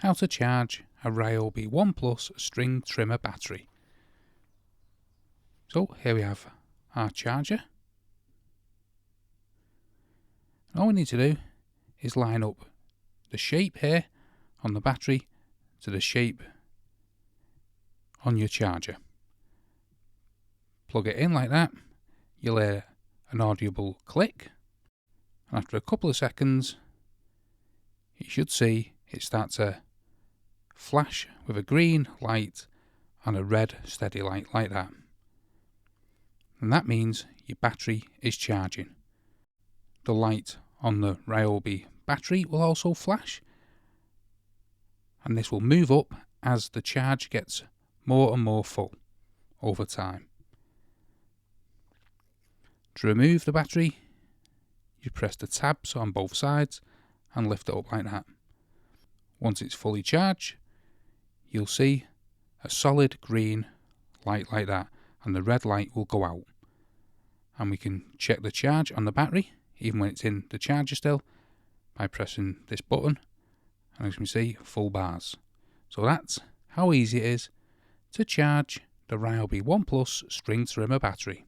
how to charge a Ryobi ONE Plus string trimmer battery. So here we have our charger. And all we need to do is line up the shape here on the battery to the shape on your charger. Plug it in like that. You'll hear an audible click, and after a couple of seconds you should see it start to flash with a green light and a red steady light like that, and that means your battery is charging. The light on the Ryobi battery will also flash, and this will move up as the charge gets more and more full over time. To remove the battery, you press the tabs on both sides and lift it up like that. Once it's fully charged, you'll see a solid green light like that, and the red light will go out. And we can check the charge on the battery, even when it's in the charger still, by pressing this button, and as you can see, full bars. So that's how easy it is to charge the Ryobi ONE Plus string trimmer battery.